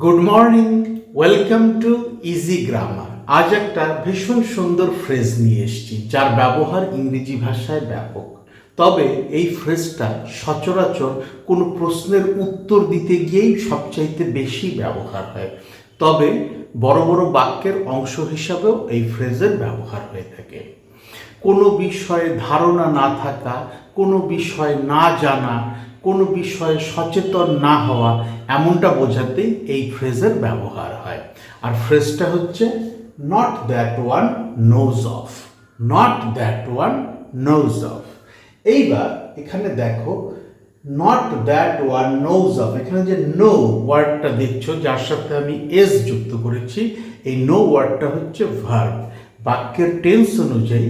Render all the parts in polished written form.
Good morning, welcome to easy grammar. আজ একটা ভীষণ সুন্দর ফ্রেজ নিয়ে এসেছি যার ব্যবহার ইংরেজি ভাষায় ব্যাপক। তবে এই ফ্রেজটা সচরাচর কোনো প্রশ্নের উত্তর দিতে গিয়েই সবচাইতে বেশি ব্যবহার হয়। তবে বড় বড় বাক্যের অংশ হিসাবেও এই ফ্রেজের ব্যবহার হয়ে থাকে। কোনো বিষয়ে ধারণা না থাকা, কোনো বিষয় না জানা, কোনো বিষয়ে সচেতন না হওয়া, এমনটা বোঝাতেই এই ফ্রেজের ব্যবহার হয়। আর ফ্রেজটা হচ্ছে not that one knows of. Not that one knows of. এইবার এখানে দেখো, not that one knows of, এখানে যে নো ওয়ার্ডটা দেখছো যার সাথে আমি এস যুক্ত করেছি, এই নো ওয়ার্ডটা হচ্ছে ভার্ব। বাক্যের টেন্স অনুযায়ী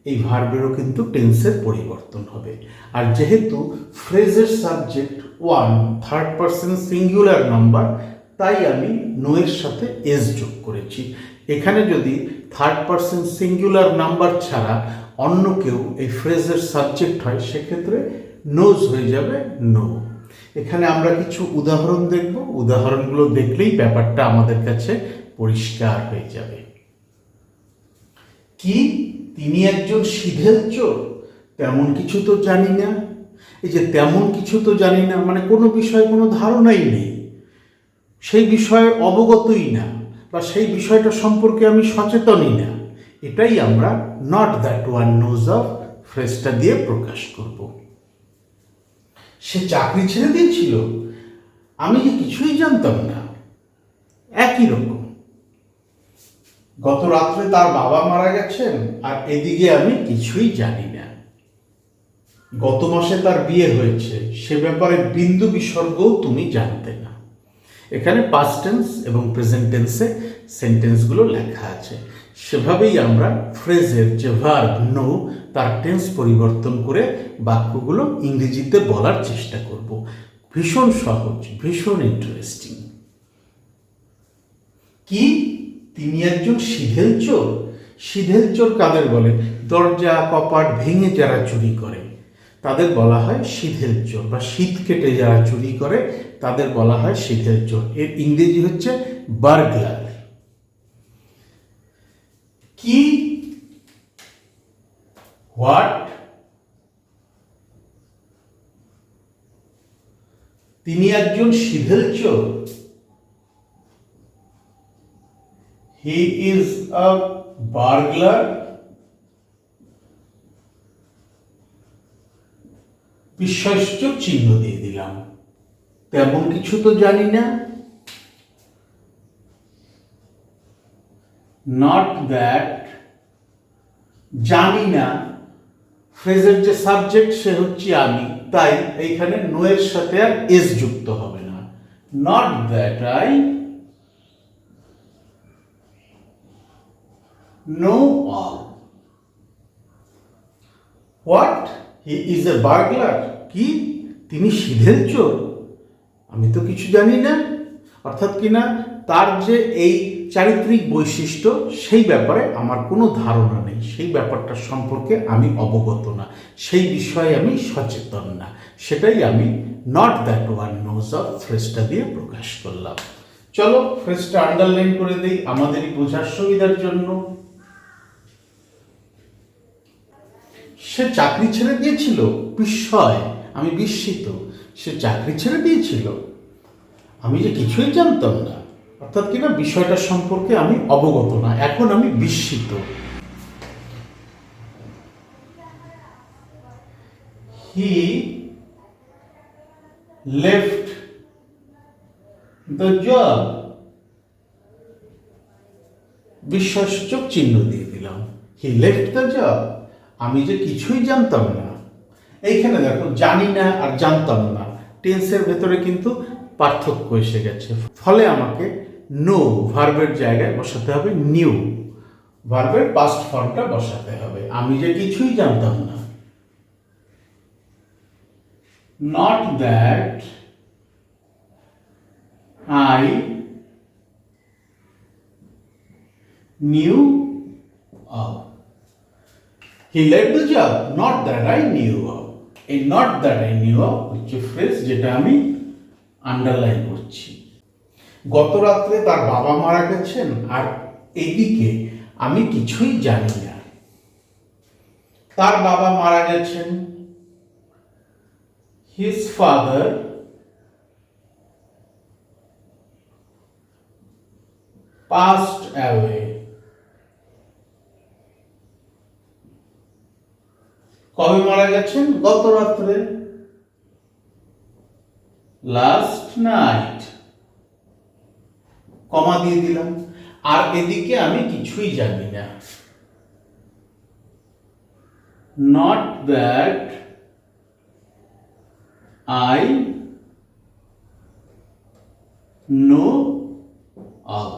এই ভার্বেরও কিন্তু টেন্সের পরিবর্তন হবে। আর যেহেতু ফ্রেজের subject one, third person singular number, তাই আমি নো এর সাথে এস যোগ করেছি। এখানে যদি থার্ড পারসন সিঙ্গুলার নাম্বার ছাড়া অন্য কেউ এই ফ্রেজের সাবজেক্ট হয়, সেক্ষেত্রে নোজ হয়ে যাবে নো। এখানে আমরা কিছু উদাহরণ দেখব, উদাহরণগুলো দেখলেই ব্যাপারটা আমাদের কাছে পরিষ্কার হয়ে যাবে। কি তিনি একজন সিধেল চোর? তেমন কিছু তো জানি না। এই যে তেমন কিছু তো জানি না মানে কোনো বিষয়ে কোনো ধারণাই নেই, সেই বিষয়ে অবগতই না, বা সেই বিষয়টা সম্পর্কে আমি সচেতনই না। এটাই আমরা not that one knows of ফ্রেজটা দিয়ে প্রকাশ করব। সে চাকরি ছেড়ে দিয়েছিল? আমি যে কিছুই জানতাম না। একই রকম, গত রাত্রে তার বাবা মারা গেছেন আর এদিকে আমি কিছুই জানি না। গত মাসে তার বিয়ে হয়েছে, সে ব্যাপারে বিন্দু বিসর্গও তুমি জানতে না। এখানে পাস্ট টেন্স এবং প্রেজেন্ট টেন্সে সেন্টেন্সগুলো লেখা আছে। সেভাবেই আমরা ফ্রেজের যে ভার্ব নো, তার টেন্স পরিবর্তন করে বাক্যগুলো ইংরেজিতে বলার চেষ্টা করব। ভীষণ সহজ, ভীষণ ইন্টারেস্টিং। কি তিনি একজন সিধেল চোর? সিধেল চোর কাদের বলে? দরজা কপাট ভেঙে যারা চুরি করে তাদের বলা হয় সিধেল চোর, বা শীত কেটে যারা চুরি করে তাদের বলা হয় সিধেল চোর। এর ইংরেজি হচ্ছে বার্গলার। কি হোয়াট তিনি একজন সিধেল চোর? He is a বার্গলার। বিস্ময়সূচক চিহ্ন দিয়ে দিলাম। তেমন কিছু তো জানি না। নট দ্যাট, জানি না। ফ্রেজের যে সাবজেক্ট সে হচ্ছে আমি, তাই এইখানে নো এর সাথে আর এস যুক্ত হবে না। Not that I know all. What he is a burglar? কি তিনি সিধেল চোর? আমি তো কিছু জানি না। অর্থাৎ কিনা তার যে এই চারিত্রিক বৈশিষ্ট্য, সেই ব্যাপারে আমার কোনো ধারণা নেই, সেই ব্যাপারটা সম্পর্কে আমি অবগত না, সেই বিষয়ে আমি সচেতন না। সেটাই আমি not that one knows of ফ্রেজটা দিয়ে প্রকাশ করলাম। চলো ফ্রেজটা আন্ডারলাইন করে দিই আমাদেরই বোঝার সুবিধার জন্য। সে চাকরি ছেড়ে দিয়েছিল? বিস্ময়, আমি বিস্মিত। সে চাকরি ছেড়ে দিয়েছিল? আমি যে কিছুই জানতাম না। অর্থাৎ কিনা বিষয়টা সম্পর্কে আমি অবগত না, এখন আমি বিস্মিত। He left the job. বিস্ময়সূচক চিহ্ন দিয়ে দিলাম। হি লেফট দ্য জব, আমি যে কিছুই জানতাম না। এইখানে দেখো, জানি না আর জানতাম না, টেন্সের ভেতরে কিন্তু পার্থক্য এসে গেছে। ফলে আমাকে নো ভার্বের জায়গায় বসাতে হবে নিউ, ভার্বের পাস্ট ফর্মটা বসাতে হবে। আমি যে কিছুই জানতাম না। Not that I knew all. He left the job, not that I knew of. এই not that I knew of হচ্ছে ফ্রেজ যেটা আমি আন্ডারলাইন করছি। গত রাত্রে তার বাবা মারা গেছেন, আর এদিকে আমি কিছুই জানি না। তার বাবা মারা গেছেন, his father passed away. কবে মারা গেছেন? গত রাত্রে, লাস্ট নাইট, কমা দিয়ে দিলাম। আর এদিকে আমি কিছুই জানি না, not that I know of.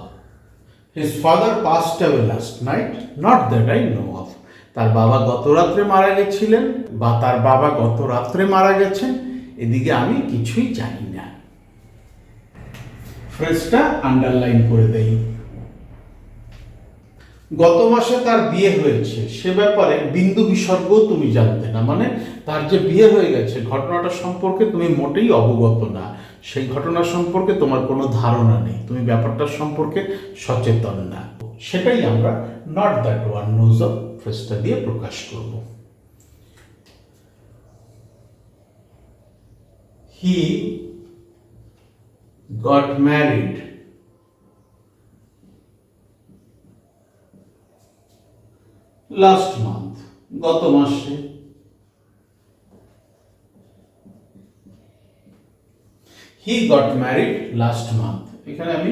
His father passed away last night, not that I know of. তার বাবা গত রাত্রে মারা গেছিলেন, বা তার বাবা গত রাত্রে মারা গেছেন, এদিকে আমি কিছুই জানি না। ফ্রেজটা আন্ডারলাইন করে দেই। গত মাসে তার বিয়ে হয়েছে, সে ব্যাপারে বিন্দু বিসর্গ তুমি জানতে না, মানে তার যে বিয়ে হয়ে গেছে ঘটনাটা সম্পর্কে তুমি মোটেই অবগত না, সেই ঘটনা সম্পর্কে তোমার কোনো ধারণা নেই, তুমি ব্যাপারটার সম্পর্কে সচেতন না, সেটাই আমরা not that one knows of ফ্রেজটা দিয়ে প্রকাশ করব। He got married last month, গত মাসে। He got married last month, এখানে আমি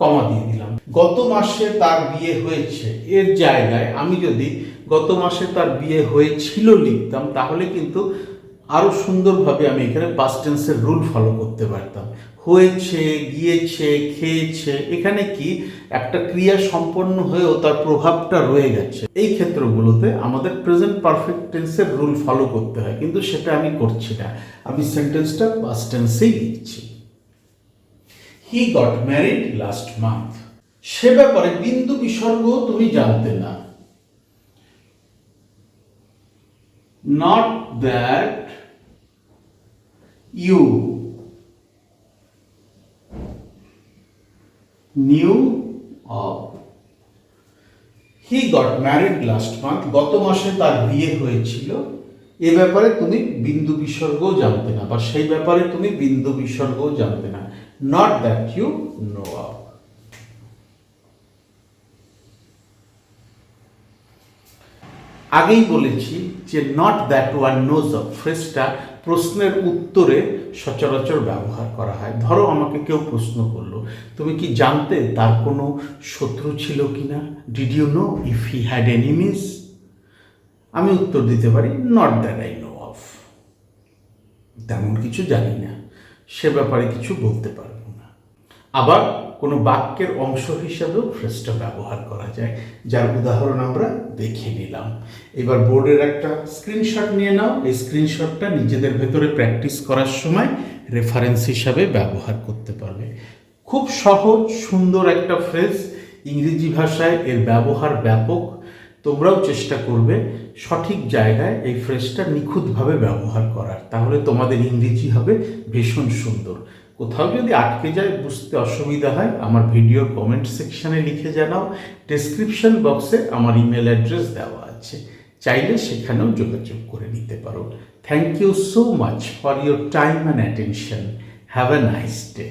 কমা দিয়ে দিলাম। গত মাসে তার বিয়ে হয়েছে এর জায়গায় আমি যদি গত মাসে তার বিয়ে হয়েছিল লিখতাম, তাহলে কিন্তু আরো সুন্দরভাবে আমি এখানে পাস্ট টেন্সের রুল ফলো করতে পারতাম। হয়েছে, গিয়েছে, খেয়েছে, এখানে কি একটা ক্রিয়া সম্পন্ন হয়েও তার প্রভাবটা রয়ে গেছে। এই ক্ষেত্রগুলোতে আমাদের প্রেজেন্ট পারফেক্ট টেন্সের রুল ফলো করতে হয়, কিন্তু সেটা আমি করছি না, আমি সেন্টেন্সটা পাস্ট টেন্সেই লিখছি। He got married last month, সে ব্যাপারে বিন্দু বিসর্গ তুমি জানতে না, not that you knew of. He got married last month, গত মাসে তার বিয়ে হয়েছিল, এ ব্যাপারে তুমি বিন্দু বিসর্গ জানতে না, বা সেই ব্যাপারে তুমি বিন্দু বিসর্গ জানতে না, not that you know of. আগেই বলেছি যে not that one knows of ফ্রেজটা প্রশ্নের উত্তরে সচরাচর ব্যবহার করা হয়। ধরো আমাকে কেউ প্রশ্ন করলো, তুমি কি জানতে তার কোনো শত্রু ছিল কিনা? Did you know if he had enemies? আমি উত্তর দিতে পারি not that I know of, তেমন কিছু জানি না, সে ব্যাপারে কিছু বলতে পারবো না। আবার কোনো বাক্যের অংশ হিসাবেও ফ্রেজটা ব্যবহার করা যায়, যার উদাহরণ আমরা দেখে নিলাম। এবার বোর্ডের একটা স্ক্রিনশট নিয়ে নাও, এই স্ক্রিনশটটা নিজেদের ভেতরে প্র্যাকটিস করার সময় রেফারেন্স হিসাবে ব্যবহার করতে পারবে। খুব সহজ সুন্দর একটা ফ্রেজ, ইংরেজি ভাষায় এর ব্যবহার ব্যাপক। তোমরাও চেষ্টা করবে সঠিক জায়গায় এই ফ্রেজটা নিখুঁতভাবে ব্যবহার করার, তাহলে তোমাদের ইংরেজি হবে ভীষণ সুন্দর। কোথাও যদি আটকে যায়, বুঝতে অসুবিধা হয়, আমার ভিডিওর কমেন্ট সেকশনে লিখে জানাও। ডেসক্রিপশন বক্সে আমার ইমেল অ্যাড্রেস দেওয়া আছে, চাইলে সেখানেও যোগাযোগ করে নিতে পারো। Thank you so much for your time and attention. Have a nice day.